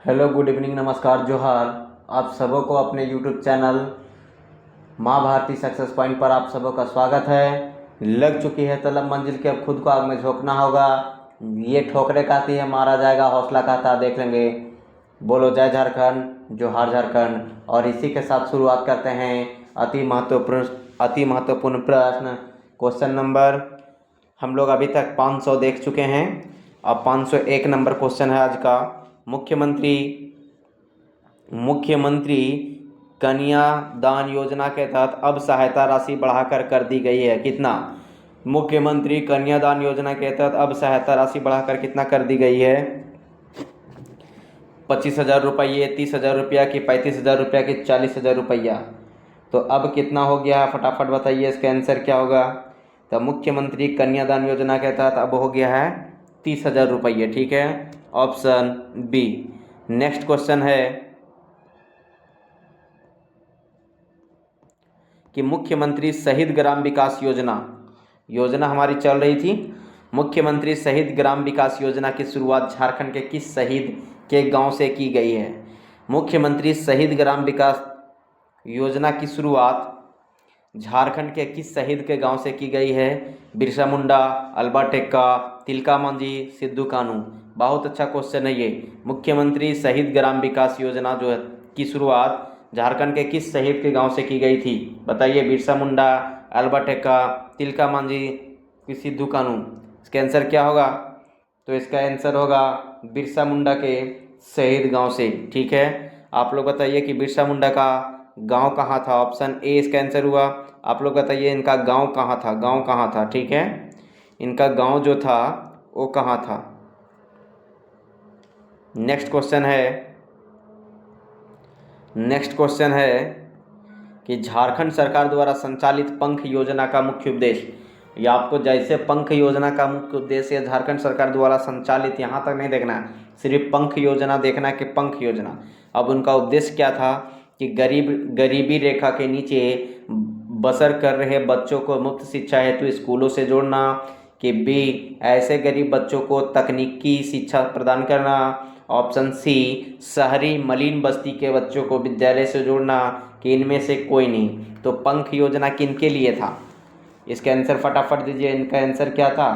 Hello, good evening, नमस्कार, जोहार। आप सबों को अपने यूट्यूब चैनल माँ भारती सक्सेस पॉइंट पर आप सबों का स्वागत है। लग चुकी है तलब मंजिल के, अब खुद को आग में झोंकना होगा। ये ठोकरे खाती है, मारा जाएगा, हौसला खाता देख लेंगे। बोलो जय झारखंड, जोहार झारखंड। और इसी के साथ शुरुआत करते हैं अति महत्वपूर्ण प्रश्न। क्वेश्चन नंबर, हम लोग अभी तक 500 देख चुके हैं। अब 501 नंबर क्वेश्चन है आज का। मुख्यमंत्री कन्यादान योजना के तहत अब सहायता राशि बढ़ाकर कर दी गई है कितना? मुख्यमंत्री कन्यादान योजना के तहत अब सहायता राशि बढ़ाकर कितना कर दी गई है? 25,000 रुपये, 30,000 रुपया की 35,000 रुपया की 40,000 रुपया। तो अब कितना हो गया, फटाफट बताइए, इसका आंसर क्या होगा? तो मुख्यमंत्री कन्यादान योजना के तहत अब हो गया है 30,000 रुपये। ठीक है, ऑप्शन बी। नेक्स्ट क्वेश्चन है कि मुख्यमंत्री शहीद ग्राम विकास योजना हमारी चल रही थी। मुख्यमंत्री शहीद ग्राम विकास योजना की शुरुआत झारखंड के किस शहीद के गांव से की गई है? मुख्यमंत्री शहीद ग्राम विकास योजना की शुरुआत झारखंड के किस शहीद के गांव से की गई है? बिरसा मुंडा, अल्बर्ट एक्का, तिलका मांझी, सिद्धू कानू। बहुत अच्छा क्वेश्चन है ये। मुख्यमंत्री शहीद ग्राम विकास योजना जो है की शुरुआत झारखंड के किस शहीद के गांव से की गई थी? बताइए, बिरसा मुंडा, अल्बर्ट एक्का, तिलका मांझी कि सिद्धू कानू। इसका आंसर क्या होगा? तो इसका आंसर होगा बिरसा मुंडा के शहीद गांव से। ठीक है, आप लोग बताइए कि बिरसा मुंडा का गांव कहाँ था? ऑप्शन ए इसका आंसर हुआ। आप लोग बताइए इनका गांव कहाँ था? गांव कहाँ था? ठीक है, इनका गांव जो था वो कहाँ था? नेक्स्ट क्वेश्चन है कि झारखंड सरकार द्वारा संचालित पंख योजना का मुख्य उद्देश्य। या आपको जैसे पंख योजना का मुख्य उद्देश्य झारखंड सरकार द्वारा संचालित, यहाँ तक नहीं देखना है, सिर्फ पंख योजना देखना है कि पंख योजना। अब उनका उद्देश्य क्या था कि गरीबी रेखा के नीचे बसर कर रहे बच्चों को मुफ्त शिक्षा हेतु स्कूलों से जोड़ना, कि बी ऐसे गरीब बच्चों को तकनीकी शिक्षा प्रदान करना, ऑप्शन सी शहरी मलिन बस्ती के बच्चों को विद्यालय से जोड़ना, कि इनमें से कोई नहीं। तो पंख योजना किनके लिए था? इसका आंसर फटाफट दीजिए, इनका आंसर क्या था?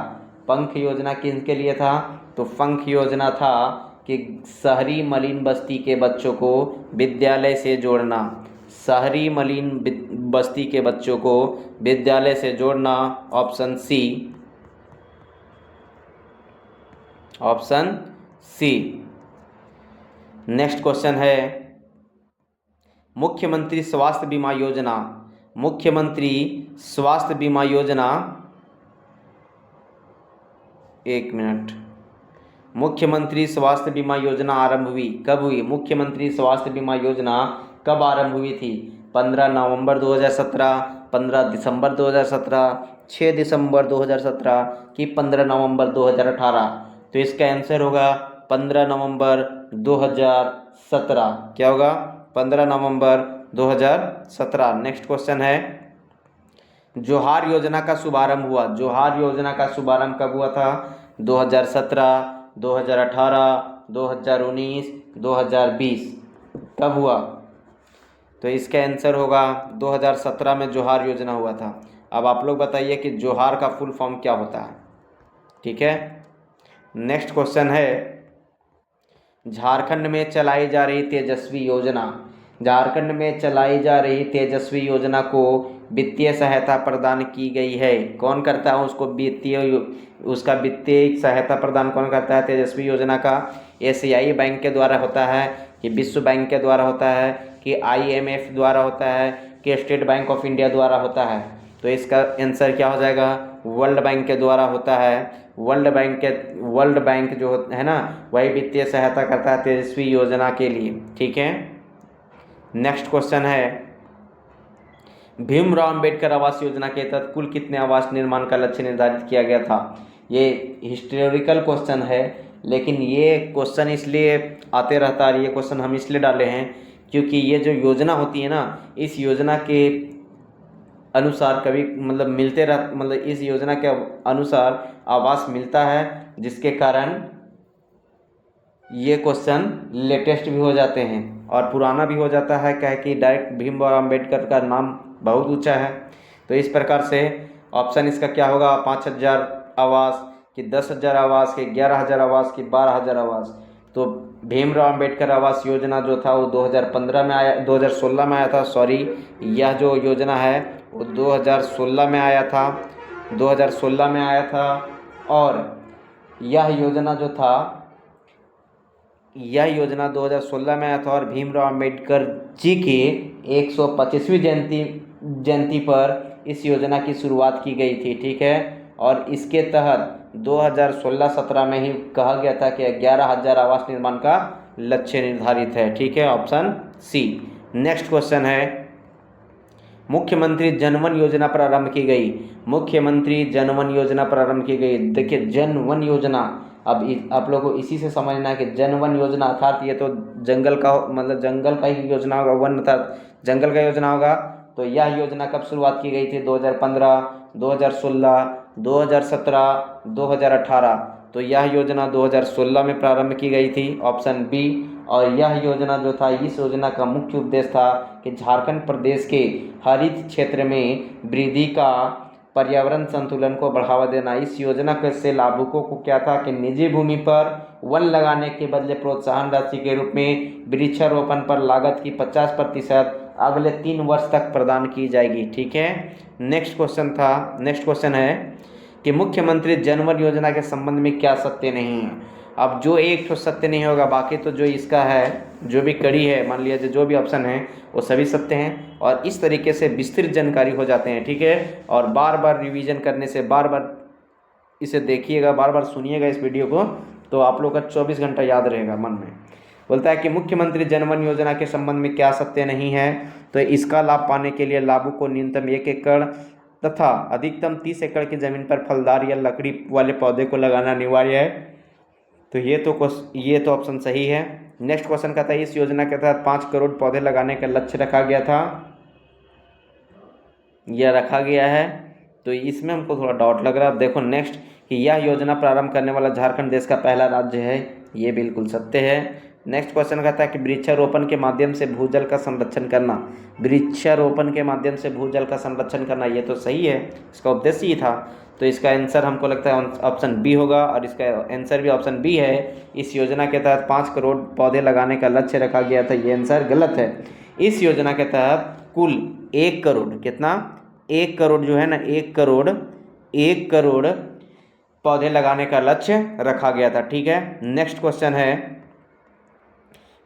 पंख योजना किनके लिए था? तो पंख योजना था कि शहरी मलिन बस्ती के बच्चों को विद्यालय से जोड़ना। शहरी मलिन बस्ती के बच्चों को विद्यालय से जोड़ना, ऑप्शन सी। नेक्स्ट क्वेश्चन है मुख्यमंत्री स्वास्थ्य बीमा योजना। मुख्यमंत्री स्वास्थ्य बीमा योजना, एक मिनट, मुख्यमंत्री स्वास्थ्य बीमा योजना आरंभ हुई कब हुई? मुख्यमंत्री स्वास्थ्य बीमा योजना कब आरंभ हुई थी? 15 नवंबर 2017, 15 दिसंबर 2017, 6 दिसंबर 2017 कि 15 नवंबर 2018? तो इसका आंसर होगा 15 नवंबर 2017। क्या होगा? 15 नवंबर 2017। नेक्स्ट क्वेश्चन है जोहार योजना का शुभारंभ हुआ। जोहार योजना का शुभारंभ कब हुआ था? 2017, 2018, 2019, 2020। कब हुआ? तो इसका आंसर होगा 2017 में जोहार योजना हुआ था। अब आप लोग बताइए कि जोहार का फुल फॉर्म क्या होता है? ठीक है, नेक्स्ट क्वेश्चन है झारखंड में चलाई जा रही तेजस्वी योजना। झारखंड में चलाई जा रही तेजस्वी योजना को वित्तीय सहायता प्रदान की गई है। कौन करता है उसको उसका वित्तीय सहायता प्रदान कौन करता है तेजस्वी योजना का? एशियाई बैंक के द्वारा होता है, कि विश्व बैंक के द्वारा होता है, कि IMF द्वारा होता है, कि स्टेट बैंक ऑफ इंडिया द्वारा होता है? तो इसका आंसर क्या हो जाएगा? वर्ल्ड बैंक के द्वारा होता है। वर्ल्ड बैंक जो है ना, वही वित्तीय सहायता करता है तेजस्वी योजना के लिए। ठीक है, नेक्स्ट क्वेश्चन है भीमराव अंबेडकर आवास योजना के तहत कुल कितने आवास निर्माण का लक्ष्य निर्धारित किया गया था? ये हिस्टोरिकल क्वेश्चन है, लेकिन ये क्वेश्चन इसलिए आते रहता है, ये क्वेश्चन हम इसलिए डाले हैं क्योंकि ये जो योजना होती है ना, इस योजना के अनुसार कभी इस योजना के अनुसार आवास मिलता है, जिसके कारण ये क्वेश्चन लेटेस्ट भी हो जाते हैं और पुराना भी हो जाता है, क्या है कि डायरेक्ट भीमराव अम्बेडकर का नाम बहुत ऊंचा है। तो इस प्रकार से ऑप्शन इसका क्या होगा, 5,000 आवास कि 10,000 आवास कि 11,000 आवास कि 12,000 आवास। तो भीमराव अम्बेडकर आवास योजना जो था वो 2015 में आया, 2016 में आया था, सॉरी, यह जो योजना है वो 2016 में आया था, 2016 में आया था। और यह योजना जो था, यह योजना 2016 में आया था और भीमराव अम्बेडकर जी की 125वीं जयंती पर इस योजना की शुरुआत की गई थी, ठीक है। और इसके तहत 2016-17 में ही कहा गया था कि 11,000 आवास निर्माण का लक्ष्य निर्धारित है, ठीक है, ऑप्शन सी। नेक्स्ट क्वेश्चन है, मुख्यमंत्री जनवन योजना प्रारंभ की गई। मुख्यमंत्री जनवन योजना प्रारंभ की गई। देखिए जनवन योजना, अब आप लोगों को इसी से समझना है कि जनवन योजना अर्थात ये तो जंगल का मतलब जंगल का ही योजना होगा, वन अर्थात जंगल का योजना होगा। तो यह योजना कब शुरुआत की गई थी, 2015, 2016, 2017, 2018। तो यह योजना 2016 में प्रारंभ की गई थी, ऑप्शन बी। और यह योजना जो था, इस योजना का मुख्य उद्देश्य था कि झारखंड प्रदेश के हरित क्षेत्र में वृद्धि का, पर्यावरण संतुलन को बढ़ावा देना। इस योजना से लाभुकों को क्या था कि निजी भूमि पर वन लगाने के बदले प्रोत्साहन राशि के रूप में वृक्षारोपण पर लागत की 50% अगले 3 वर्ष तक प्रदान की जाएगी, ठीक है। नेक्स्ट क्वेश्चन है कि मुख्यमंत्री जनवन योजना के संबंध में क्या सत्य नहीं है। अब जो एक तो सत्य नहीं होगा, बाकी तो जो इसका है, जो भी कड़ी है, मान लिया जो भी ऑप्शन है वो सभी सत्य हैं। और इस तरीके से विस्तृत जानकारी हो जाते हैं, ठीक है। और बार बार रिवीजन करने से, बार बार इसे देखिएगा, बार बार सुनिएगा इस वीडियो को, तो आप लोग का 24 घंटा याद रहेगा मन में। बोलता है कि मुख्यमंत्री जनवन योजना के संबंध में क्या सत्य नहीं है। तो इसका लाभ पाने के लिए लाभुक को न्यूनतम 1 एकड़ तथा अधिकतम 30 एकड़ की जमीन पर फलदार या लकड़ी वाले पौधे को लगाना अनिवार्य है। तो ये तो ऑप्शन सही है। नेक्स्ट क्वेश्चन कहता है, इस योजना के तहत 5 करोड़ पौधे लगाने का लक्ष्य रखा गया था, यह रखा गया है। तो इसमें हमको थोड़ा डाउट लग रहा है। अब देखो नेक्स्ट कि यह योजना प्रारंभ करने वाला झारखंड देश का पहला राज्य है, ये बिल्कुल सत्य है। नेक्स्ट क्वेश्चन कहता है कि वृक्षारोपण के माध्यम से भूजल का संरक्षण करना। वृक्षारोपण के माध्यम से भूजल का संरक्षण करना, ये तो सही है, इसका उद्देश्य ही था। तो इसका आंसर हमको लगता है ऑप्शन बी होगा और इसका आंसर भी ऑप्शन बी है। इस योजना के तहत 5 करोड़ पौधे लगाने का लक्ष्य रखा गया था, ये आंसर गलत है। इस योजना के तहत कुल 1 करोड़, कितना, 1 करोड़ जो है ना, 1 करोड़ पौधे लगाने का लक्ष्य रखा गया था, ठीक है। नेक्स्ट क्वेश्चन है,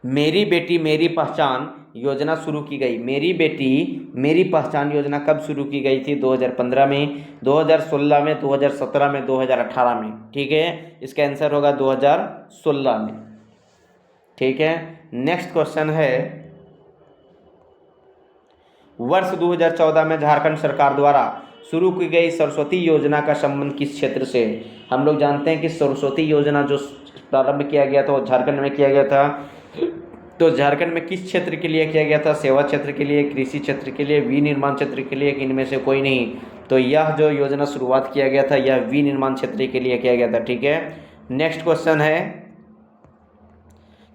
मेरी बेटी मेरी पहचान योजना शुरू की गई। मेरी बेटी मेरी पहचान योजना कब शुरू की गई थी, 2015 में, 2016 में, 2017 में, 2018 में, ठीक है। इसका आंसर होगा 2016 में, ठीक है। नेक्स्ट क्वेश्चन है, वर्ष 2014 में झारखंड सरकार द्वारा शुरू की गई सरस्वती योजना का संबंध किस क्षेत्र से। हम लोग जानते हैं कि सरस्वती योजना जो प्रारंभ किया गया था वो झारखंड में किया गया था। तो झारखंड में किस क्षेत्र के लिए किया गया था, सेवा क्षेत्र के लिए, कृषि क्षेत्र के लिए, विनिर्माण क्षेत्र के लिए, इनमें से कोई नहीं। तो यह जो योजना शुरुआत किया गया था यह विनिर्माण क्षेत्र के लिए किया गया था, ठीक है। नेक्स्ट क्वेश्चन है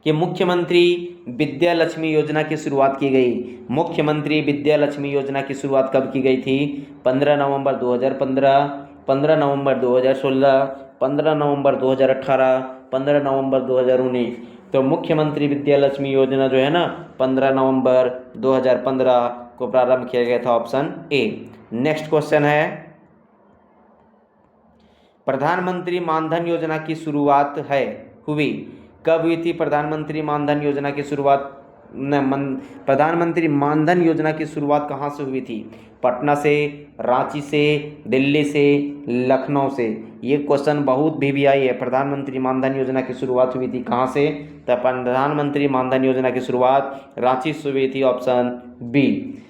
कि मुख्यमंत्री विद्या लक्ष्मी योजना की शुरुआत की गई। मुख्यमंत्री विद्या लक्ष्मी योजना की शुरुआत कब की गई थी, 15 नवंबर 2015, 15 नवंबर 2016, 15 नवंबर 2018, 15 नवंबर 2019। तो मुख्यमंत्री विद्या लक्ष्मी योजना जो है ना, 15 नवंबर 2015 को प्रारंभ किया गया था, ऑप्शन ए। नेक्स्ट क्वेश्चन है, प्रधानमंत्री मानधन योजना की शुरुआत हुई कब हुई थी। प्रधानमंत्री मानधन योजना की शुरुआत प्रधानमंत्री मानधन योजना की शुरुआत कहाँ से हुई थी, पटना से, रांची से, दिल्ली से, लखनऊ से। ये क्वेश्चन बहुत भी आई है। प्रधानमंत्री मानधन योजना की शुरुआत हुई थी कहाँ से, तो प्रधानमंत्री मानधन योजना की शुरुआत रांची से हुई थी, ऑप्शन बी।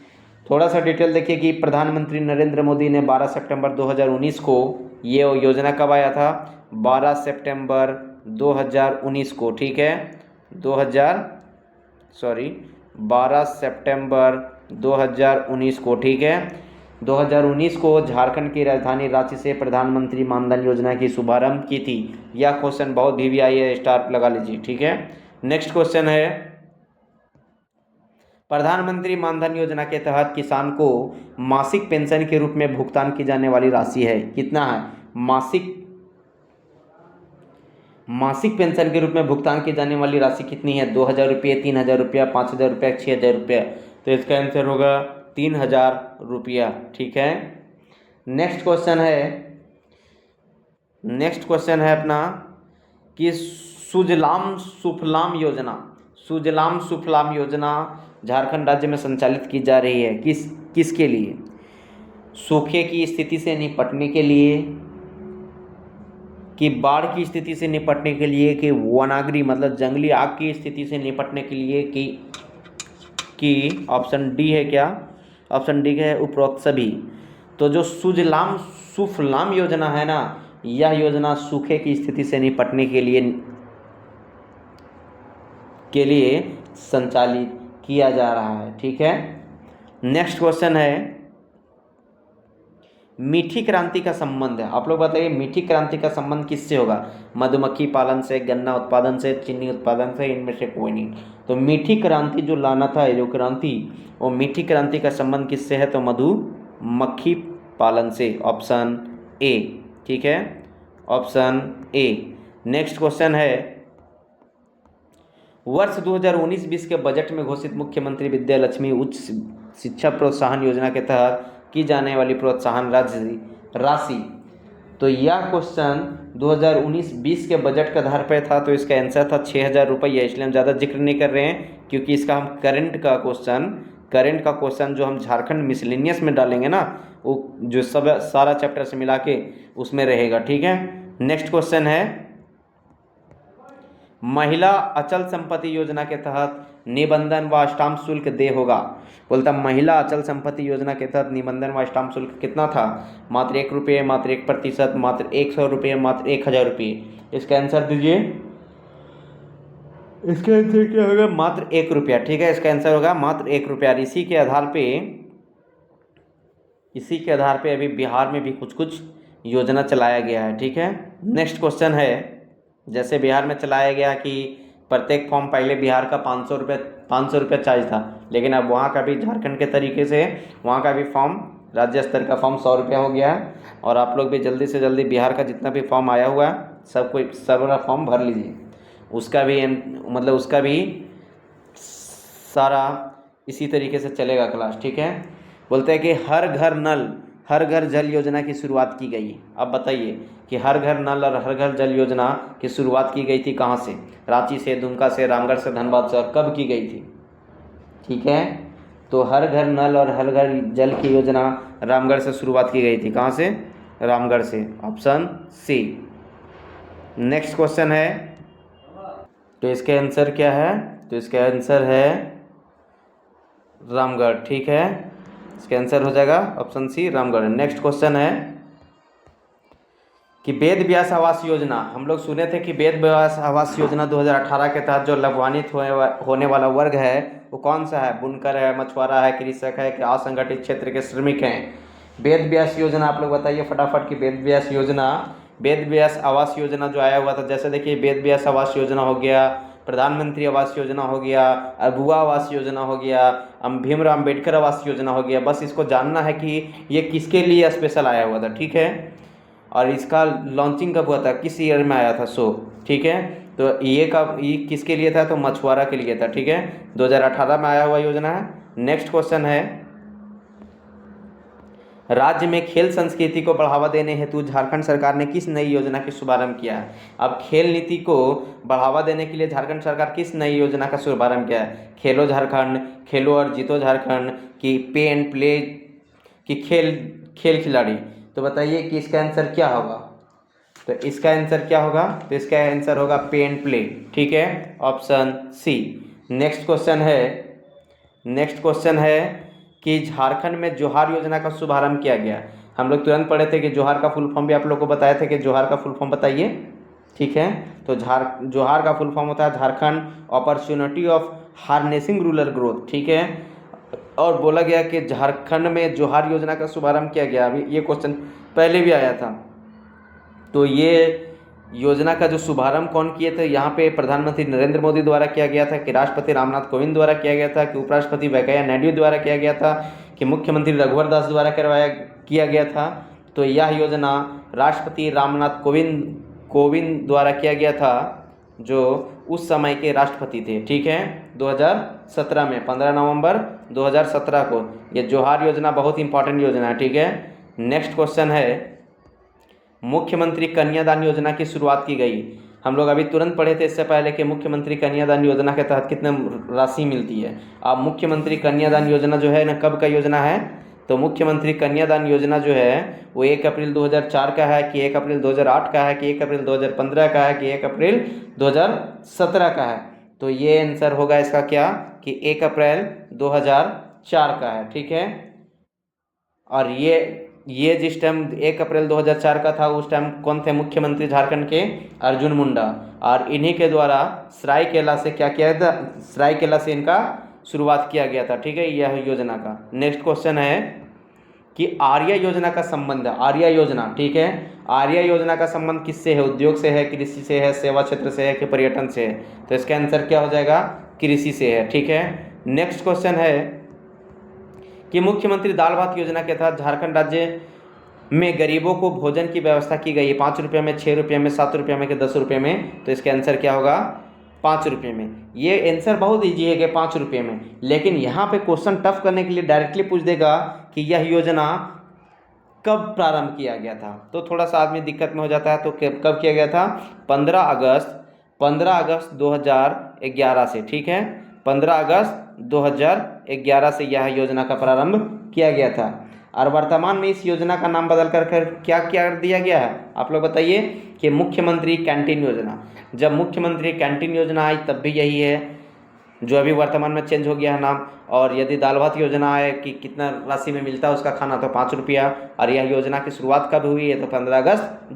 थोड़ा सा डिटेल देखिए कि प्रधानमंत्री नरेंद्र मोदी ने 12 सितंबर 2019 को, ये योजना कब आया था, 12 सितंबर 2019 को, ठीक है, 12 सितंबर 2019 को, ठीक है। 2019 को झारखंड की राजधानी रांची से प्रधानमंत्री मानधन योजना की शुभारंभ की थी। यह क्वेश्चन बहुत भी आई है, स्टार लगा लीजिए, ठीक है। नेक्स्ट क्वेश्चन है, प्रधानमंत्री मानधन योजना के तहत किसान को मासिक पेंशन के रूप में भुगतान की जाने वाली राशि है, कितना है? मासिक पेंशन के रूप में भुगतान की जाने वाली राशि कितनी है? 2,000 रुपये, 3,000 रुपया, 5,000 रुपया, 6,000 रुपया। तो इसका आंसर होगा 3,000 रुपया, ठीक है। नेक्स्ट क्वेश्चन है अपना कि सुजलाम सुफलाम योजना झारखंड राज्य में संचालित की जा रही है, किसके लिए? सूखे की स्थिति से निपटने के लिए, कि बाढ़ की स्थिति से निपटने के लिए, कि वनाग्नि मतलब जंगली आग की स्थिति से निपटने के लिए, कि ऑप्शन डी है क्या? ऑप्शन डी है उपरोक्त सभी। तो जो सुजलाम सुफलाम योजना है ना, यह योजना सूखे की स्थिति से निपटने के लिए संचालित किया जा रहा है, ठीक है। नेक्स्ट क्वेश्चन है, मीठी क्रांति का संबंध है, आप लोग बताइए मीठी क्रांति का संबंध किससे होगा? मधुमक्खी पालन से, गन्ना उत्पादन से, चीनी उत्पादन से, इनमें से कोई नहीं। तो मीठी क्रांति जो लाना था, जो क्रांति, वो मीठी क्रांति का संबंध किससे है? तो मधुमक्खी पालन से, ऑप्शन ए, ठीक है, ऑप्शन ए। नेक्स्ट क्वेश्चन है, वर्ष 2019-20 के बजट में घोषित मुख्यमंत्री विद्या लक्ष्मी उच्च शिक्षा प्रोत्साहन योजना के तहत की जाने वाली प्रोत्साहन राशि। तो यह क्वेश्चन 2019-20 के बजट के आधार पर था, तो इसका आंसर था 6,000 रुपये। इसलिए हम ज़्यादा जिक्र नहीं कर रहे हैं, क्योंकि इसका हम करंट का क्वेश्चन जो हम झारखंड मिसलेनियस में डालेंगे ना, वो जो सब सारा चैप्टर से मिला के उसमें रहेगा, ठीक है। नेक्स्ट क्वेश्चन है, महिला अचल संपत्ति योजना के तहत निबंधन व स्टाम्प शुल्क देय होगा। बोलता महिला अचल संपत्ति योजना के तहत निबंधन व स्टाम्प शुल्क कितना था? मात्र 1 रुपये, मात्र 1%, मात्र 100 रुपये, मात्र 1,000 रुपये। इसका आंसर दीजिए, इसका आंसर क्या होगा? मात्र 1 रुपया, ठीक है। इसका आंसर होगा मात्र 1 रुपया। इसी के आधार पे अभी बिहार में भी कुछ योजना चलाया गया है, ठीक है। नेक्स्ट क्वेश्चन है, जैसे बिहार में चलाया गया कि प्रत्येक फॉर्म, पहले बिहार का 500 रुपये चार्ज था, लेकिन अब वहाँ का भी झारखंड के तरीके से वहाँ का भी फॉर्म, राज्य स्तर का फॉर्म 100 रुपया हो गया है। और आप लोग भी जल्दी से जल्दी बिहार का जितना भी फॉर्म आया हुआ है सब फॉर्म भर लीजिए। उसका भी सारा इसी तरीके से चलेगा क्लास, ठीक है। बोलते हैं कि हर घर जल योजना की शुरुआत की गई। अब बताइए कि हर घर नल और हर घर जल योजना की शुरुआत की गई थी कहाँ से? रांची से, दुमका से, रामगढ़ से, धनबाद से, और कब की गई थी? ठीक है, तो हर घर नल और हर घर जल की योजना रामगढ़ से शुरुआत की गई थी। कहाँ से? रामगढ़ से, ऑप्शन सी। नेक्स्ट क्वेश्चन है, तो इसके आंसर क्या है? तो इसका आंसर है रामगढ़, ठीक है। इसका आंसर हो जाएगा option C, Ramgarh. Next question है कि वेद व्यास आवास योजना, हम लोग सुने थे कि वेद व्यास आवास योजना 2018 के तहत जो लाभान्वित होने वाला वर्ग है वो कौन सा है? बुनकर है, मछुआरा है, कृषक है, कि असंगठित क्षेत्र के श्रमिक हैं? वेद व्यास योजना आप लोग बताइए फटाफट कि वेद व्यास आवास योजना जो आया हुआ था, जैसे देखिए वेद व्यास आवास योजना हो गया, प्रधानमंत्री आवास योजना हो गया, अबुआ आवास योजना हो गया, भीमराव अम्बेडकर आवास योजना हो गया। बस इसको जानना है कि ये किसके लिए स्पेशल आया हुआ था, ठीक है। और इसका लॉन्चिंग कब हुआ था, किस ईयर में आया था शो, ठीक है। तो ये किसके लिए था? तो मछुआरा के लिए था, ठीक है। 2018 में आया हुआ योजना है। नेक्स्ट क्वेश्चन है, राज्य में खेल संस्कृति को बढ़ावा देने हेतु झारखंड सरकार ने किस नई योजना की शुभारंभ किया है? अब खेल नीति को बढ़ावा देने के लिए झारखंड सरकार किस नई योजना का शुभारंभ किया है? खेलो झारखंड, खेलो और जीतो झारखंड, की पे एंड प्ले, की खेल खिलाड़ी। तो बताइए कि इसका आंसर क्या होगा? तो इसका आंसर क्या होगा? तो इसका आंसर होगा पे एंड प्ले, ठीक है, ऑप्शन सी। नेक्स्ट क्वेश्चन है कि झारखंड में जोहार योजना का शुभारंभ किया गया। हम लोग तुरंत पढ़े थे कि जोहार का फुल फॉर्म भी आप लोग को बताए थे कि जोहार का फुल फॉर्म बताइए, ठीक है। तो जोहार का फुल फॉर्म होता है Jharkhand opportunity of harnessing rural growth, ठीक है। और बोला गया कि झारखंड में जोहार योजना का शुभारंभ किया गया। अभी ये क्वेश्चन पहले भी आया था। तो ये योजना का जो शुभारंभ कौन किए थे, यहाँ पे प्रधानमंत्री नरेंद्र मोदी द्वारा किया गया था, कि राष्ट्रपति रामनाथ कोविंद द्वारा किया गया था, कि उपराष्ट्रपति वेंकैया नायडू द्वारा किया गया था, कि मुख्यमंत्री रघुवर दास द्वारा किया गया था। तो यह योजना राष्ट्रपति रामनाथ कोविंद द्वारा किया गया था, जो उस समय के राष्ट्रपति थे। ठीक है, 2017 में 15 नवंबर 2017 को ये जोहार योजना बहुत इंपॉर्टेंट योजना है। ठीक है, नेक्स्ट क्वेश्चन है, मुख्यमंत्री कन्यादान योजना की शुरुआत की गई। हम लोग अभी तुरंत पढ़े थे इससे पहले कि मुख्यमंत्री कन्यादान योजना के तहत कितने राशि मिलती है। अब मुख्यमंत्री कन्यादान योजना जो है ना, कब का योजना है, तो मुख्यमंत्री कन्यादान योजना जो है वो 1 अप्रैल 2004 का है, कि 1 अप्रैल 2008 का है, कि 1 अप्रैल 2015 का है, कि 1 अप्रैल 2017 का है। तो ये आंसर होगा इसका क्या, कि 1 अप्रैल 2004 का है। ठीक है, और ये जिस टाइम 1 अप्रैल 2004 का था, उस टाइम कौन थे मुख्यमंत्री झारखंड के, अर्जुन मुंडा। और इन्हीं के द्वारा सरायकेला से क्या किया था, सरायकेला से इनका शुरुआत किया गया था। ठीक है, यह योजना का। नेक्स्ट क्वेश्चन है कि आर्या योजना का संबंध, आर्या योजना, ठीक है, आर्या योजना का संबंध किससे है, उद्योग से है, कृषि से है, सेवा क्षेत्र से है, कि पर्यटन से है। तो इसका आंसर क्या हो जाएगा, कृषि से है। ठीक है, नेक्स्ट क्वेश्चन है कि मुख्यमंत्री दाल भात योजना के तहत झारखंड राज्य में गरीबों को भोजन की व्यवस्था की गई है। 5 रुपये में, 6 रुपये में, 7 रुपये में, कि 10 रुपये में। तो इसका आंसर क्या होगा, 5 रुपये में। ये आंसर बहुत ईजी है कि 5 रुपये में, लेकिन यहाँ पे क्वेश्चन टफ करने के लिए डायरेक्टली पूछ देगा कि यह योजना कब प्रारंभ किया गया था। तो थोड़ा सा आदमी दिक्कत में हो जाता है। तो कब किया गया था, 15 अगस्त 2011 से। ठीक है, 15 अगस्त 2011 से यह योजना का प्रारंभ किया गया था। और वर्तमान में इस योजना का नाम बदल कर क्या कर दिया गया है, आप लोग बताइए, कि मुख्यमंत्री कैंटीन योजना। जब मुख्यमंत्री कैंटीन योजना आई तब भी यही है, जो अभी वर्तमान में चेंज हो गया है नाम। और यदि दाल भात योजना है कि कितना राशि में मिलता है उसका खाना, तो 5 रुपया। और यह योजना की शुरुआत कब हुई है, तो 15 अगस्त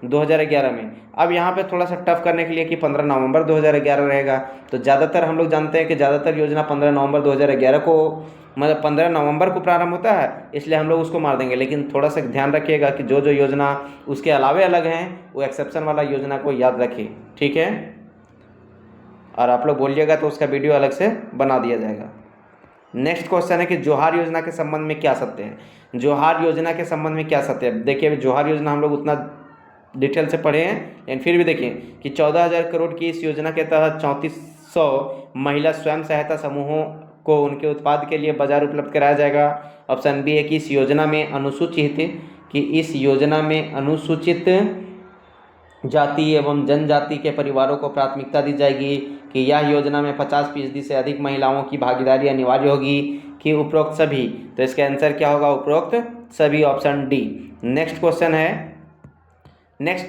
2011 में। अब यहाँ पे थोड़ा सा टफ करने के लिए कि 15 नवंबर 2011 रहेगा। तो ज़्यादातर हम लोग जानते हैं कि ज़्यादातर योजना 15 नवंबर 2011 को, मतलब 15 नवंबर को प्रारंभ होता है, इसलिए हम लोग उसको मार देंगे। लेकिन थोड़ा सा ध्यान रखिएगा कि जो योजना उसके अलावे अलग हैं, वो एक्सेप्शन वाला योजना को याद रखिए। ठीक है, और आप लोग बोलिएगा तो उसका वीडियो अलग से बना दिया जाएगा। नेक्स्ट क्वेश्चन है कि जोहार योजना के संबंध में क्या सत्य है। जोहार योजना के संबंध में क्या सत्य है। देखिए, जोहार योजना हम लोग उतना डिटेल से पढ़े हैं, लेकिन फिर भी देखिए कि 14,000 करोड़ की इस योजना के तहत 3400 महिला स्वयं सहायता समूहों को उनके उत्पाद के लिए बाजार उपलब्ध कराया जाएगा। ऑप्शन बी है कि इस योजना में अनुसूचित जाति एवं जनजाति के परिवारों को प्राथमिकता दी जाएगी, कि यह योजना में 50% से अधिक महिलाओं की भागीदारी अनिवार्य होगी, कि उपरोक्त सभी। तो इसका आंसर क्या होगा, उपरोक्त सभी, ऑप्शन डी। नेक्स्ट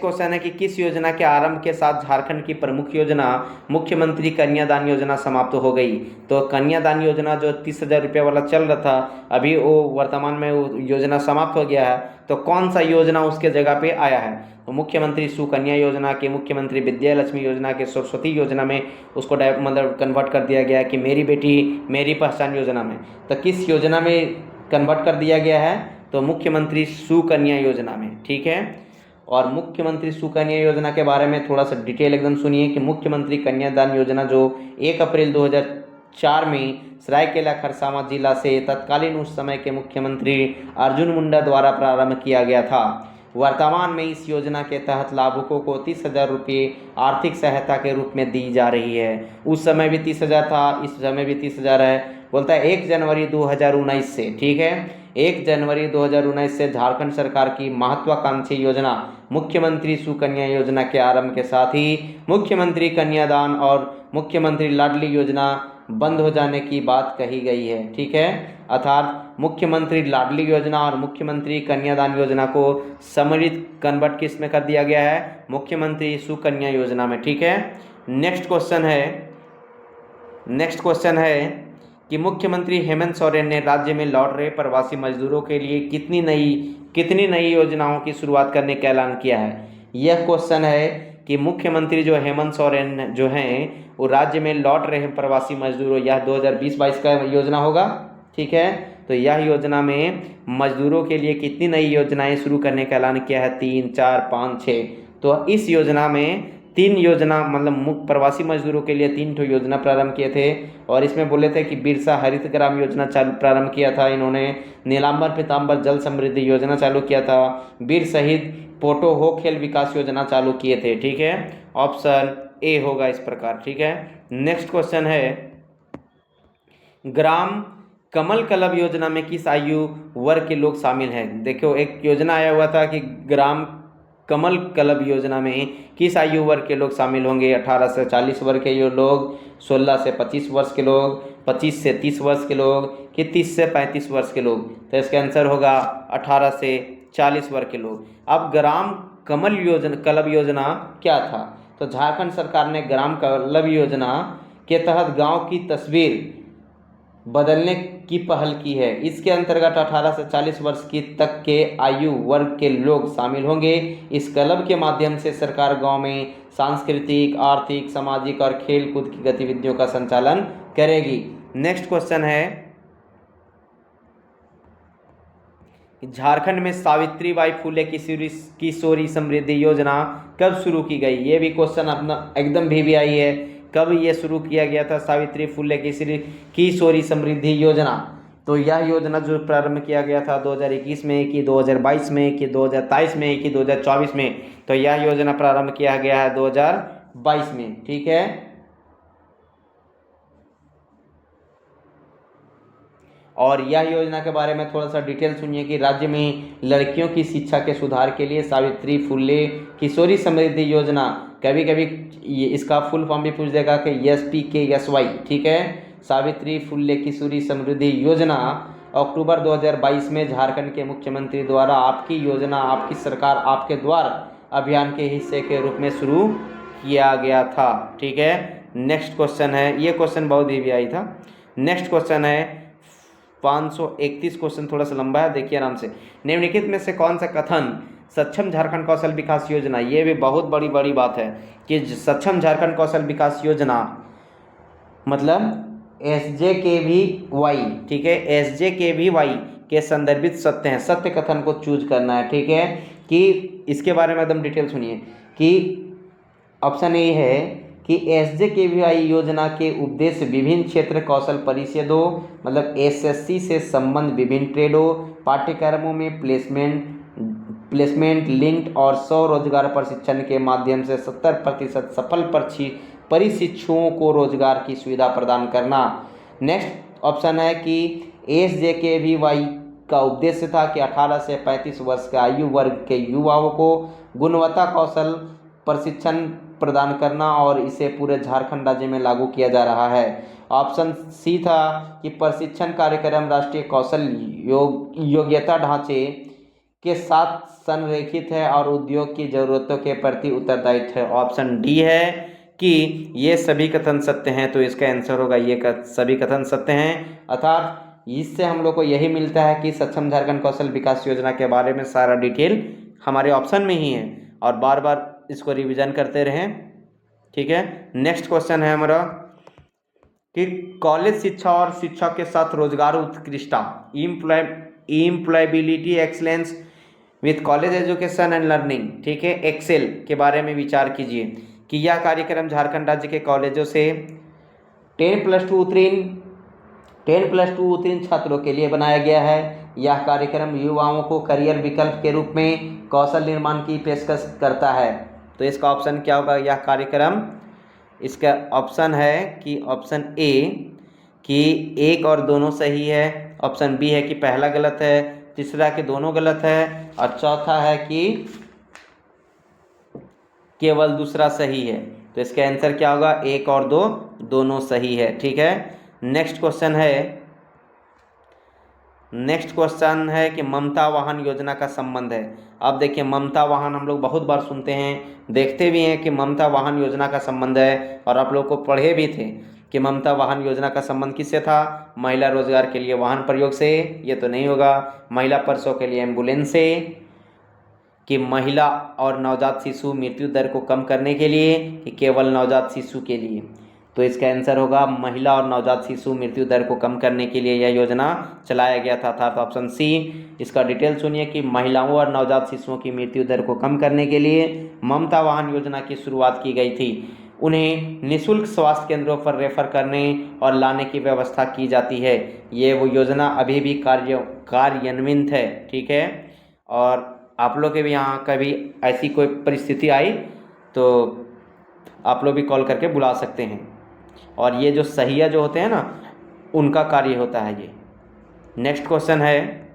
क्वेश्चन है कि किस योजना के आरंभ के साथ झारखंड की प्रमुख योजना मुख्यमंत्री कन्यादान योजना समाप्त हो गई। तो कन्यादान योजना जो 30,000 रुपये वाला चल रहा था, अभी वो वर्तमान में वो योजना समाप्त हो गया है। तो कौन सा योजना उसके जगह पे आया है, तो मुख्यमंत्री सुकन्या योजना के, मुख्यमंत्री विद्या लक्ष्मी योजना के, सरस्वती योजना में उसको मतलब कन्वर्ट कर दिया गया है, कि मेरी बेटी मेरी पहचान योजना में। तो किस योजना में कन्वर्ट कर दिया गया है, तो मुख्यमंत्री सुकन्या योजना में। ठीक है, और मुख्यमंत्री सुकन्या योजना के बारे में थोड़ा सा डिटेल एकदम सुनिए कि मुख्यमंत्री कन्यादान योजना जो 1 अप्रैल 2004 में सरायकेला खरसावां जिला से तत्कालीन उस समय के मुख्यमंत्री अर्जुन मुंडा द्वारा प्रारंभ किया गया था। वर्तमान में इस योजना के तहत लाभुकों को 30,000 रुपये आर्थिक सहायता के रूप में दी जा रही है। उस समय भी 30,000 था, इस समय भी 30,000 है। बोलता है 1 जनवरी 2019 से, ठीक है, 1 जनवरी 2019 से झारखंड सरकार की महत्वाकांक्षी योजना मुख्यमंत्री सुकन्या योजना के आरंभ के साथ ही मुख्यमंत्री कन्यादान और मुख्यमंत्री लाडली योजना बंद हो जाने की बात कही गई है। ठीक है, अर्थात मुख्यमंत्री लाडली योजना और मुख्यमंत्री कन्यादान योजना को सम्मिलित कन्वर्ट किस में कर दिया गया है, मुख्यमंत्री सुकन्या योजना में। ठीक है, नेक्स्ट क्वेश्चन है कि मुख्यमंत्री हेमंत सोरेन ने राज्य में लौट रहे प्रवासी मजदूरों के लिए कितनी नई योजनाओं की शुरुआत करने का ऐलान किया है। यह क्वेश्चन है कि मुख्यमंत्री जो हेमंत सोरेन जो हैं वो राज्य में लौट रहे प्रवासी मजदूरों, यह 2020-22 का योजना होगा। ठीक है। तो यह योजना में मजदूरों के लिए कितनी नई योजनाएं शुरू करने का ऐलान किया है? 3, 4, 5, 6। तो इस योजना में 3 योजना, मतलब मुख्य प्रवासी मजदूरों के लिए 3 ठो योजना प्रारंभ किए थे। और इसमें बोले थे कि बिरसा हरित ग्राम योजना चालू प्रारंभ किया था इन्होंने, नीलांबर पीताम्बर जल समृद्धि योजना चालू किया था, वीर शहीद पोटो हो खेल विकास योजना चालू किए थे। ठीक है, ऑप्शन ए होगा इस प्रकार। ठीक है, नेक्स्ट क्वेश्चन है, ग्राम कमल क्लब योजना में किस आयु वर्ग के लोग शामिल हैं? देखो, एक योजना आया हुआ था कि ग्राम कमल क्लब योजना में किस आयु वर्ग के लोग शामिल होंगे? 18 से 40 वर्ग के लोग, 16 से 25 वर्ष के लोग, 25 से 30 वर्ष के लोग, कि 30 से 35 वर्ष के लोग? तो इसका आंसर होगा 18 से 40 वर्ग के लोग। अब ग्राम कमल योजना क्लब योजना क्या था? तो झारखंड सरकार ने ग्राम क्लब योजना के तहत गांव की तस्वीर बदलने की पहल की है। इसके अंतर्गत 18 से 40 वर्ष की तक के आयु वर्ग के लोग शामिल होंगे। इस क्लब के माध्यम से सरकार गांव में सांस्कृतिक, आर्थिक, सामाजिक और खेल कूद की गतिविधियों का संचालन करेगी। नेक्स्ट क्वेश्चन है, झारखंड में सावित्रीबाई फुले किशोरी समृद्धि योजना कब शुरू की गई? ये भी क्वेश्चन अपना एकदम VVI है। कब ये शुरू किया गया था सावित्री फुले किशोरी समृद्धि योजना? तो यह योजना जो प्रारंभ किया गया था 2021 में, कि 2022 में, कि 2023 में, कि 2024 में? तो यह योजना प्रारंभ किया गया है 2022 में। ठीक है, और यह योजना के बारे में थोड़ा सा डिटेल सुनिए कि राज्य में लड़कियों की शिक्षा के सुधार के लिए सावित्री फुले किशोरी समृद्धि योजना, कभी कभी ये इसका फुल फॉर्म भी पूछ देगा कि SPKSY। ठीक है, सावित्री फुले किशोरी समृद्धि योजना अक्टूबर 2022 में झारखंड के मुख्यमंत्री द्वारा आपकी योजना आपकी सरकार आपके द्वार अभियान के हिस्से के रूप में शुरू किया गया था। ठीक है, नेक्स्ट क्वेश्चन है, ये क्वेश्चन बहुत VVI था। नेक्स्ट क्वेश्चन है 531 क्वेश्चन, थोड़ा सा लंबा है, देखिए आराम से। निम्नलिखित में से कौन सा कथन सक्षम झारखंड कौशल विकास योजना, ये भी बहुत बड़ी बात है कि सक्षम झारखंड कौशल विकास योजना मतलब SJKVY, ठीक है, SJKVY के संदर्भित सत्य हैं, सत्य कथन को चूज करना है। ठीक है, कि इसके बारे में एकदम डिटेल सुनिए कि ऑप्शन ए है कि SJKVY योजना के उद्देश्य विभिन्न क्षेत्र कौशल परिषदों मतलब SSC से संबंध विभिन्न ट्रेडों पाठ्यक्रमों में प्लेसमेंट लिंक्ड और स्वरोजगार प्रशिक्षण के माध्यम से 70% सफल परिशिक्षुओं को रोजगार की सुविधा प्रदान करना। नेक्स्ट ऑप्शन है कि SJKVY का उद्देश्य था कि 18 से 35 वर्ष के आयु वर्ग के युवाओं को गुणवत्ता कौशल प्रशिक्षण प्रदान करना और इसे पूरे झारखंड राज्य में लागू किया जा रहा है। ऑप्शन सी था कि प्रशिक्षण कार्यक्रम राष्ट्रीय कौशल योग्यता ढांचे के साथ संरेखित है और उद्योग की जरूरतों के प्रति उत्तरदायित्व है। ऑप्शन डी है कि ये सभी कथन सत्य हैं, तो इसका आंसर होगा ये सभी कथन सत्य हैं। अर्थात इससे हम लोग को यही मिलता है कि सक्षम झारखंड कौशल विकास योजना के बारे में सारा डिटेल हमारे ऑप्शन में ही है और बार बार इसको रिवीजन करते रहें। ठीक है, नेक्स्ट क्वेश्चन है हमारा कि कॉलेज शिक्षा और शिक्षा के साथ रोजगार उत्कृष्टता employability excellence with college education and learning, ठीक है, एक्सेल के बारे में विचार कीजिए कि यह कार्यक्रम झारखंड राज्य के कॉलेजों से 10+2 उत्तीर्ण छात्रों के लिए बनाया गया है। यह कार्यक्रम युवाओं को करियर विकल्प के रूप में कौशल निर्माण की पेशकश करता है। तो इसका ऑप्शन क्या होगा? यह कार्यक्रम, इसका ऑप्शन है कि ऑप्शन ए कि एक और दोनों सही है, ऑप्शन बी है कि पहला गलत है, तीसरा कि दोनों गलत है और चौथा है कि केवल दूसरा सही है। तो इसका आंसर क्या होगा? एक और दो दोनों सही है। ठीक है, नेक्स्ट क्वेश्चन है कि ममता वाहन योजना का संबंध है। अब देखिए, ममता वाहन हम लोग बहुत बार सुनते हैं, देखते भी हैं कि ममता वाहन योजना का संबंध है और आप लोग को पढ़े भी थे कि ममता वाहन योजना का संबंध किससे था? महिला रोजगार के लिए वाहन प्रयोग से, ये तो नहीं होगा। महिला प्रसव के लिए एम्बुलेंस से, कि महिला और नवजात शिशु मृत्यु दर को कम करने के लिए, कि केवल नवजात शिशु के लिए। तो इसका आंसर होगा महिला और नवजात शिशु मृत्यु दर को कम करने के लिए यह योजना चलाया गया था, अर्थात ऑप्शन सी। इसका डिटेल सुनिए कि महिलाओं और नवजात शिशुओं की मृत्यु दर को कम करने के लिए ममता वाहन योजना की शुरुआत की गई थी। उन्हें निःशुल्क स्वास्थ्य केंद्रों पर रेफर करने और लाने की व्यवस्था की जाती है। ये वो योजना अभी भी कार्यान्वित है, ठीक है। और आप लोग के भी यहाँ कभी ऐसी कोई परिस्थिति आई तो आप लोग भी कॉल करके बुला सकते हैं। और ये जो सहिया जो होते हैं ना, उनका कार्य होता है ये। नेक्स्ट क्वेश्चन है,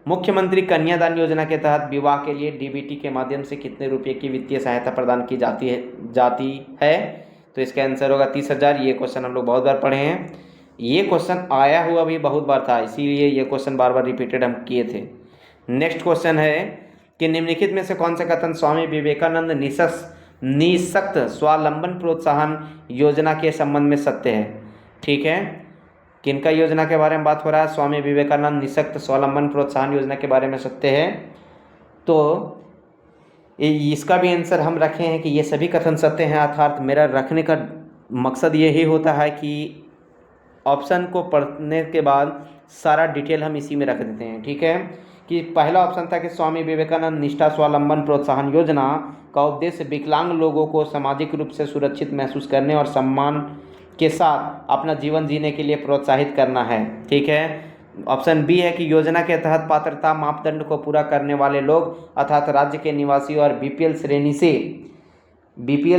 मुख्यमंत्री कन्यादान योजना के तहत विवाह के लिए डीबीटी के माध्यम से कितने रुपए की वित्तीय सहायता प्रदान की जाती है? तो इसका आंसर होगा 30,000। ये क्वेश्चन हम लोग बहुत बार पढ़े हैं, ये क्वेश्चन आया हुआ भी बहुत बार था, इसीलिए ये क्वेश्चन बार बार रिपीटेड हम किए थे। नेक्स्ट क्वेश्चन है कि निम्नलिखित में से कौन सा कथन स्वामी विवेकानंद निःशक्त स्वावलंबन प्रोत्साहन योजना के संबंध में सत्य है? ठीक है, किनका योजना के बारे में बात हो रहा है? स्वामी विवेकानंद निःशक्त स्वावलंबन प्रोत्साहन योजना के बारे में सत्य है। तो इसका भी आंसर हम रखे हैं कि ये सभी कथन सत्य हैं, अर्थात मेरा रखने का मकसद यही होता है कि ऑप्शन को पढ़ने के बाद सारा डिटेल हम इसी में रख देते हैं, ठीक है। कि पहला ऑप्शन था कि स्वामी विवेकानंद निष्ठा स्वावलंबन प्रोत्साहन योजना का उद्देश्य विकलांग लोगों को सामाजिक रूप से सुरक्षित महसूस करने और सम्मान के साथ अपना जीवन जीने के लिए प्रोत्साहित करना है, ठीक है। ऑप्शन बी है कि योजना के तहत पात्रता मापदंड को पूरा करने वाले लोग अर्थात राज्य के निवासी और बीपीएल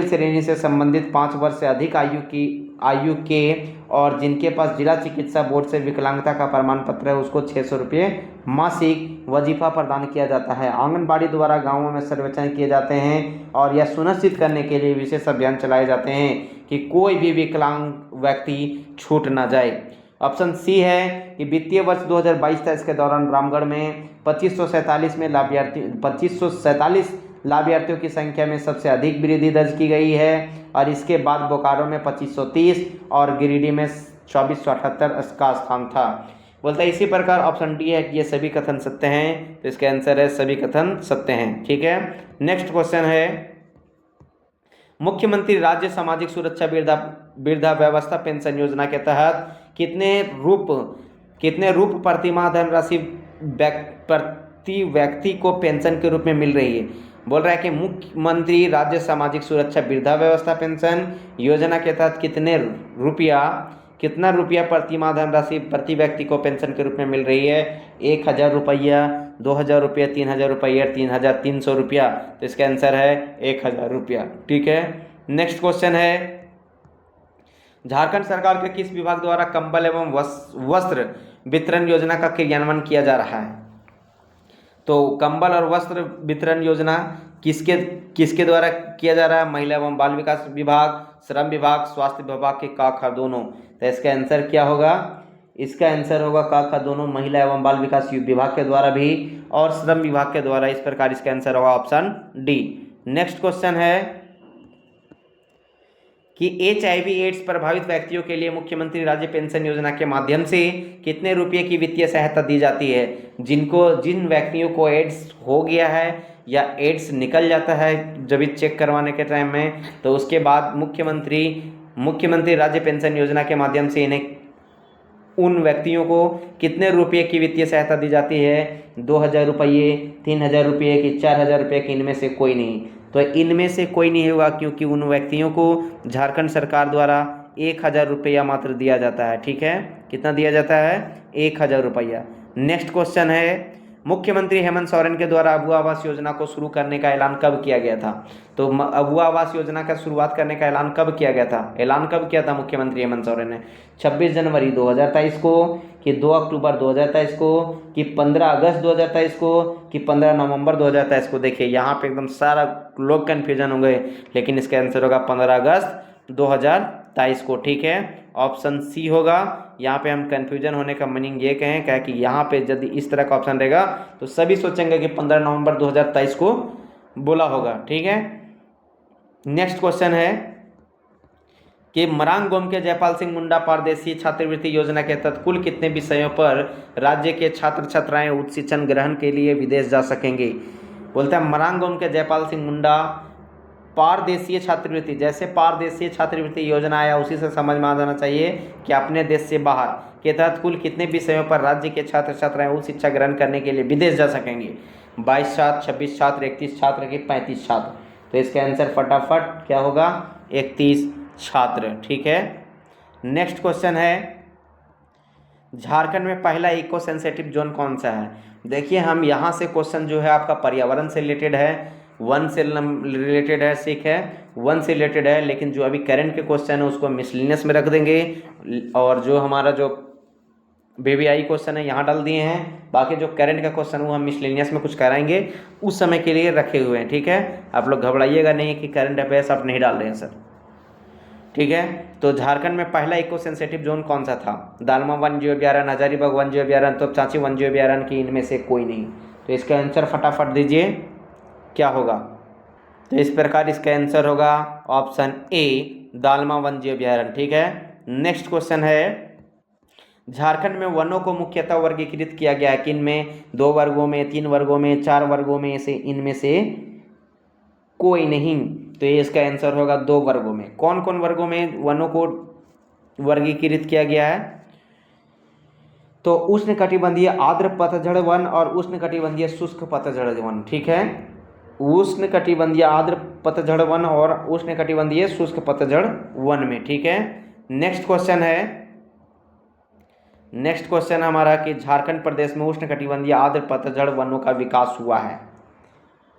श्रेणी से संबंधित 5 वर्ष से अधिक आयु के और जिनके पास जिला चिकित्सा बोर्ड से विकलांगता का प्रमाण पत्र है, उसको 600 रुपये मासिक वजीफा प्रदान किया जाता है। आंगनबाड़ी द्वारा गांवों में सर्वेक्षण किए जाते हैं और यह सुनिश्चित करने के लिए विशेष अभियान चलाए जाते हैं कि कोई भी विकलांग व्यक्ति छूट ना जाए। ऑप्शन सी है कि वित्तीय वर्ष 2022-23 के दौरान रामगढ़ में 2547 लाभार्थियों की संख्या में सबसे अधिक वृद्धि दर्ज की गई है और इसके बाद बोकारो में 2530 और गिरिडीह में 2478 का स्थान था। बोलता है इसी प्रकार ऑप्शन डी है कि ये सभी कथन सत्य हैं, तो इसका आंसर है सभी कथन सत्य हैं, ठीक है। नेक्स्ट क्वेश्चन है, मुख्यमंत्री राज्य सामाजिक सुरक्षा वृद्धावस्था पेंशन योजना के तहत कितने रूप प्रतिमाह धनराशि प्रति व्यक्ति को पेंशन के रूप में मिल रही है? बोल रहा है कि मुख्यमंत्री राज्य सामाजिक सुरक्षा वृद्धावस्था पेंशन योजना के तहत कितना रुपया प्रतिमाह धनराशि प्रति व्यक्ति को पेंशन के रूप में मिल रही है? 1,000 रुपया, 2,000 रुपया, 3,000 रुपया, 3,300 रुपया। तो इसका आंसर है 1,000 रुपया, ठीक है। नेक्स्ट क्वेश्चन है, झारखंड सरकार के किस विभाग द्वारा कंबल एवं वस्त्र वितरण योजना का क्रियान्वयन किया जा रहा है? तो कंबल और वस्त्र वितरण योजना किसके द्वारा किया जा रहा है? महिला एवं बाल विकास विभाग, श्रम विभाग, स्वास्थ्य विभाग के का दोनों। तो इसका आंसर क्या होगा? इसका आंसर होगा का दोनों, महिला एवं बाल विकास विभाग के द्वारा भी और श्रम विभाग के द्वारा। इस प्रकार इसका आंसर होगा ऑप्शन डी। नेक्स्ट क्वेश्चन है कि HIV एड्स प्रभावित व्यक्तियों के लिए मुख्यमंत्री राज्य पेंशन योजना के माध्यम से कितने रुपये की वित्तीय सहायता दी जाती है? जिन व्यक्तियों को एड्स हो गया है या एड्स निकल जाता है जब चेक करवाने के टाइम में, तो उसके बाद मुख्यमंत्री राज्य पेंशन योजना के माध्यम से इन्हें उन व्यक्तियों को कितने रुपये की वित्तीय सहायता दी जाती है? 2,000 रुपये, 3,000 रुपये की, 4,000 रुपये की? इनमें से कोई नहीं। तो इनमें से कोई नहीं होगा क्योंकि उन व्यक्तियों को झारखंड सरकार द्वारा 1,000 रुपया मात्र दिया जाता है, ठीक है। कितना दिया जाता है? 1,000 रुपया। नेक्स्ट क्वेश्चन है, मुख्यमंत्री हेमंत सोरेन के द्वारा अबुआ आवास योजना को शुरू करने का ऐलान कब किया गया था? तो अबुआ आवास योजना का शुरुआत करने का ऐलान कब किया गया था? ऐलान कब किया था मुख्यमंत्री हेमंत सोरेन ने? 26 जनवरी 2023 को, कि 2 अक्टूबर 2023 को, कि 15 अगस्त 2023 को, कि 15 नवंबर 2023 को? देखिए यहाँ पे एकदम सारा लोग कन्फ्यूजन हो गए, लेकिन इसका आंसर होगा 15 अगस्त 2023 को, ठीक है। ऑप्शन सी होगा। यहाँ पे हम कन्फ्यूजन होने का मीनिंग ये कहें क्या कि यहाँ पे यदि इस तरह का ऑप्शन रहेगा तो सभी सोचेंगे कि 15 नवंबर 2023 को बोला होगा, ठीक है। नेक्स्ट क्वेश्चन है कि मरांग गोम के जयपाल सिंह मुंडा पारदेशी छात्रवृत्ति योजना के तहत कुल कितने विषयों पर राज्य के छात्र छात्राएं उच्च शिक्षण ग्रहण के लिए विदेश जा सकेंगे? बोलते हैं मरांग गोम के जयपाल सिंह मुंडा पारदेशीय छात्रवृत्ति, जैसे पारदेशीय छात्रवृत्ति योजना आया उसी से समझ में आ जाना चाहिए कि अपने देश से बाहर के तहत कुल कितने विषयों पर राज्य के छात्र छात्राएं उच्च शिक्षा ग्रहण करने के लिए विदेश जा सकेंगे। 22 छात्र, 26 छात्र, 31 छात्र की 35 छात्र। तो इसका आंसर फटाफट क्या होगा, 31 छात्र। ठीक है, नेक्स्ट क्वेश्चन है, झारखंड में पहला इको सेंसिटिव जोन कौन सा है। देखिए हम यहाँ से क्वेश्चन जो है आपका पर्यावरण से रिलेटेड है, वन से रिलेटेड है, ठीक है, वन से रिलेटेड है, लेकिन जो अभी करंट के क्वेश्चन है उसको मिसलिनियस में रख देंगे, और जो हमारा जो बेबीआई क्वेश्चन है यहाँ डाल दिए हैं। बाकी जो करंट का क्वेश्चन वो हम मिसलिनियस में कुछ कराएंगे, उस समय के लिए रखे हुए हैं। ठीक है, आप लोग घबराइएगा नहीं कि करंट अफेयर्स आप नहीं डाल रहे हैं सर। ठीक है, तो झारखंड में पहला इको सेंसिटिव जोन कौन सा था। दालमा वन जीव अभ्यारण्य, हजारीबाग वन जीव अभ्यारण्य, तो चाची वन जीव अभ्यारण्य की इनमें से कोई नहीं। तो इसका आंसर फटाफट दीजिए क्या होगा। तो इस प्रकार इसका आंसर होगा ऑप्शन ए, दालमा वन जीव अभ्यारण्य। ठीक है, नेक्स्ट क्वेश्चन है, झारखंड में वनों को मुख्यतः वर्गीकृत किया गया है किन में, 2 वर्गों में, 3 वर्गों में, 4 वर्गों में से इनमें से कोई नहीं। तो ये इसका आंसर होगा 2 वर्गों में। कौन कौन वर्गों में वनों को वर्गीकृत किया गया है, तो उष्णकटिबंधीय आर्द्र पतझड़ वन और उष्णकटिबंधीय शुष्क पतझड़ वन। ठीक है, उष्णकटिबंधीय आर्द्र पतझड़ वन और उष्णकटिबंधीय शुष्क पतझड़ वन में। ठीक है, नेक्स्ट क्वेश्चन है, नेक्स्ट क्वेश्चन हमारा कि झारखंड प्रदेश में उष्णकटिबंधीय आर्द्र पतझड़ वनों का विकास हुआ है।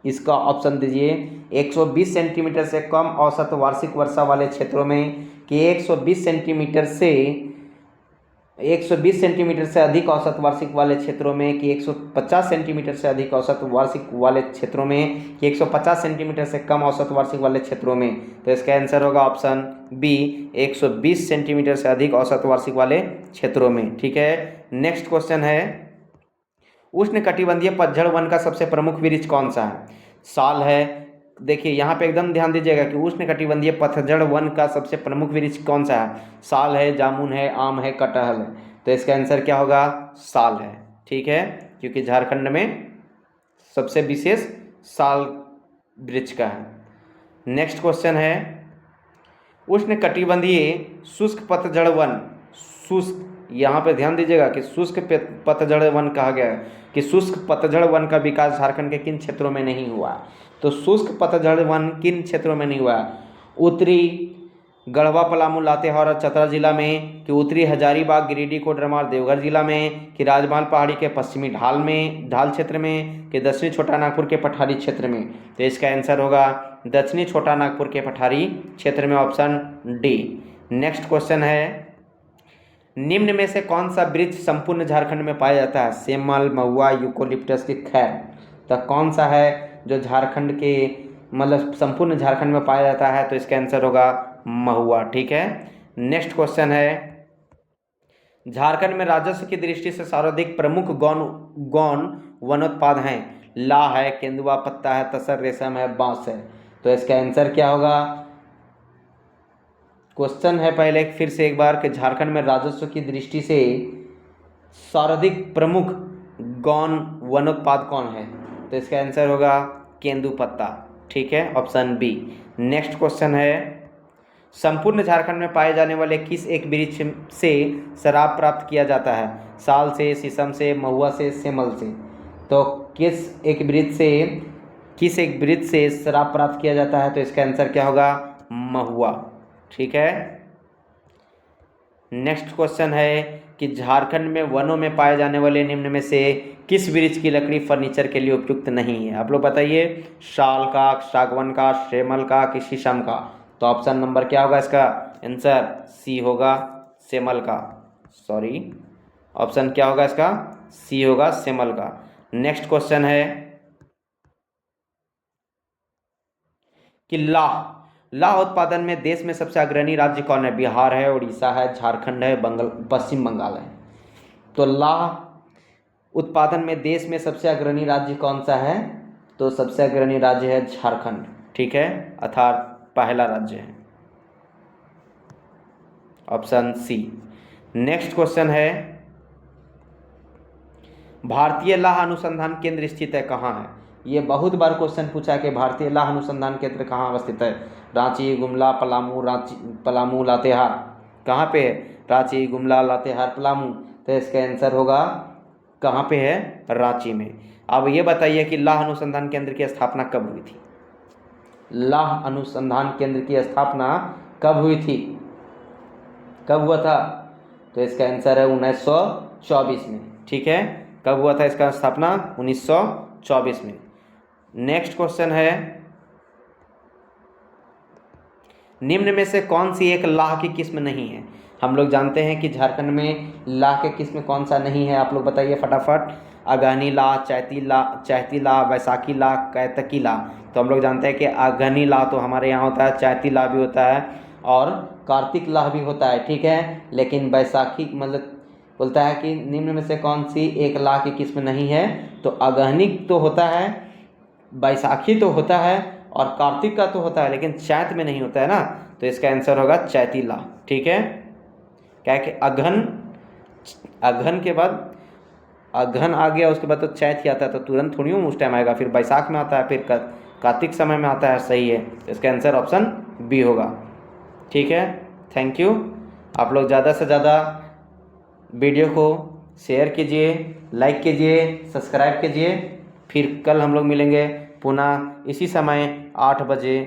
इसका ऑप्शन दीजिए, 120 सेंटीमीटर से कम औसत वार्षिक वर्षा वाले क्षेत्रों में, कि 120 सेंटीमीटर से 120 सेंटीमीटर से अधिक औसत वार्षिक वाले क्षेत्रों में, कि 150 सेंटीमीटर से अधिक औसत वार्षिक वाले क्षेत्रों में, कि 150 सेंटीमीटर से कम औसत वार्षिक वाले क्षेत्रों में। तो इसका आंसर होगा ऑप्शन बी, 120 सेंटीमीटर से अधिक औसत वार्षिक वाले क्षेत्रों में। ठीक है, नेक्स्ट क्वेश्चन है, उष्णकटिबंधीय पतझड़ वन का सबसे प्रमुख वृक्ष कौन सा है। साल है, देखिए यहाँ पे एकदम ध्यान दीजिएगा कि उष्णकटिबंधीय पतझड़ वन का सबसे प्रमुख वृक्ष कौन सा है। साल है, जामुन है, आम है, कटहल है। तो इसका आंसर क्या होगा, साल है। ठीक है, क्योंकि झारखंड में सबसे विशेष साल वृक्ष का है। नेक्स्ट क्वेश्चन है, उष्णकटिबंधीय शुष्क पतझड़ वन, शुष्क, यहाँ पे ध्यान दीजिएगा कि शुष्क पतझड़ वन कहा गया है, कि शुष्क पतझड़ वन का विकास झारखंड के किन क्षेत्रों में नहीं हुआ। तो शुष्क पतझड़ वन किन क्षेत्रों में नहीं हुआ, उत्तरी गढ़वा, पलामू, लातेहार और चतरा जिला में, कि उत्तरी हजारीबाग, गिरिडीह, कोडरमाल, देवघर जिला में, कि राजमहल पहाड़ी के पश्चिमी ढाल क्षेत्र में, कि दक्षिणी छोटा नागपुर के पठारी क्षेत्र में। तो इसका आंसर होगा दक्षिणी छोटा नागपुर के पठारी क्षेत्र में, ऑप्शन डी। नेक्स्ट क्वेश्चन है, निम्न में से कौन सा वृक्ष संपूर्ण झारखंड में पाया जाता है। सेमल, महुआ, यूकोलिप्टस की खैर। तो कौन सा है जो झारखंड के मतलब संपूर्ण झारखंड में पाया जाता है। तो इसका आंसर होगा महुआ। ठीक है, नेक्स्ट क्वेश्चन है, झारखंड में राजस्व की दृष्टि से सर्वाधिक प्रमुख गौण वनोत्पाद हैं। ला है, केंदुआ पत्ता है, तसर, रेशम है, बांस है। तो इसका आंसर क्या होगा। क्वेश्चन है पहले फिर से एक बार कि झारखंड में राजस्व की दृष्टि से सर्वाधिक प्रमुख गौण वनोत्पाद कौन है। तो इसका आंसर होगा केंदू पत्ता। ठीक है, ऑप्शन बी। नेक्स्ट क्वेश्चन है, संपूर्ण झारखंड में पाए जाने वाले किस एक वृक्ष से शराब प्राप्त किया जाता है। साल से, शीशम से, महुआ से, सेमल से। तो किस एक वृक्ष से शराब प्राप्त किया जाता है। तो इसका आंसर क्या होगा, महुआ। ठीक है, नेक्स्ट क्वेश्चन है कि झारखंड में वनों में पाए जाने वाले निम्न में से किस वृक्ष की लकड़ी फर्नीचर के लिए उपयुक्त नहीं है। आप लोग बताइए, शाल का, सागवान का, सेमल का, कि शीशम का। तो ऑप्शन नंबर क्या होगा इसका आंसर, सी होगा, सेमल का। सॉरी, ऑप्शन क्या होगा इसका, सी होगा, सेमल का। नेक्स्ट क्वेश्चन है कि लाह उत्पादन में देश में सबसे अग्रणी राज्य कौन है। बिहार है, उड़ीसा है, झारखंड है, पश्चिम बंगाल है। तो लाह उत्पादन में देश में सबसे अग्रणी राज्य कौन सा है। तो सबसे अग्रणी राज्य है झारखंड। ठीक है, अर्थात पहला राज्य है, ऑप्शन सी। नेक्स्ट क्वेश्चन है, भारतीय लाह अनुसंधान केंद्र स्थित है कहाँ है। ये बहुत बार क्वेश्चन पूछा है कि भारतीय लाह अनुसंधान केंद्र कहाँ अवस्थित है। रांची, गुमला, पलामू, पलामू, लातेहार, कहाँ पे है? रांची, गुमला, लातेहार, पलामू। तो इसका आंसर होगा कहाँ पे है? रांची में। अब ये बताइए कि लाह अनुसंधान केंद्र की स्थापना कब हुई थी? लाह अनुसंधान केंद्र की स्थापना कब हुई थी? कब हुआ था? तो इसका आंसर है 1924 में। ठीक है, कब हुआ था इसका स्थापना? 1924 में। नेक्स्ट क्वेश्चन है, निम्न में से कौन सी एक लाह की किस्म नहीं है? हम लोग जानते हैं कि झारखंड में लाह के किस्म कौन सा नहीं है, आप लोग बताइए फटाफट। अगहनी लाह, चैती लाह, वैशाखी लाह, कैतकी लाह। तो हम लोग जानते हैं कि अगहनी लाह तो हमारे यहाँ होता है, चैती लाह भी होता है और कार्तिक लाह भी होता है। ठीक है, लेकिन वैशाखी मतलब बोलता है कि निम्न में से कौन सी एक लाह की किस्म नहीं है? तो अगहनी तो होता है, बैसाखी तो होता है और कार्तिक का तो होता है, लेकिन चैत में नहीं होता है ना। तो इसका आंसर होगा चैती लाह। ठीक है, क्या है कि अगहन के बाद अगहन आ गया, उसके बाद तो चैत ही आता है, तो तुरंत थोड़ी उस टाइम आएगा। फिर बैसाख में आता है, फिर कार्तिक समय में आता है। सही है, तो इसका आंसर ऑप्शन बी होगा। ठीक है, थैंक यू। आप लोग ज़्यादा से ज़्यादा वीडियो को शेयर कीजिए, लाइक कीजिए, सब्सक्राइब कीजिए। फिर कल हम लोग मिलेंगे पुनः इसी समय 8 बजे,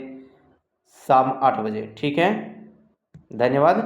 शाम 8 बजे। ठीक है, धन्यवाद।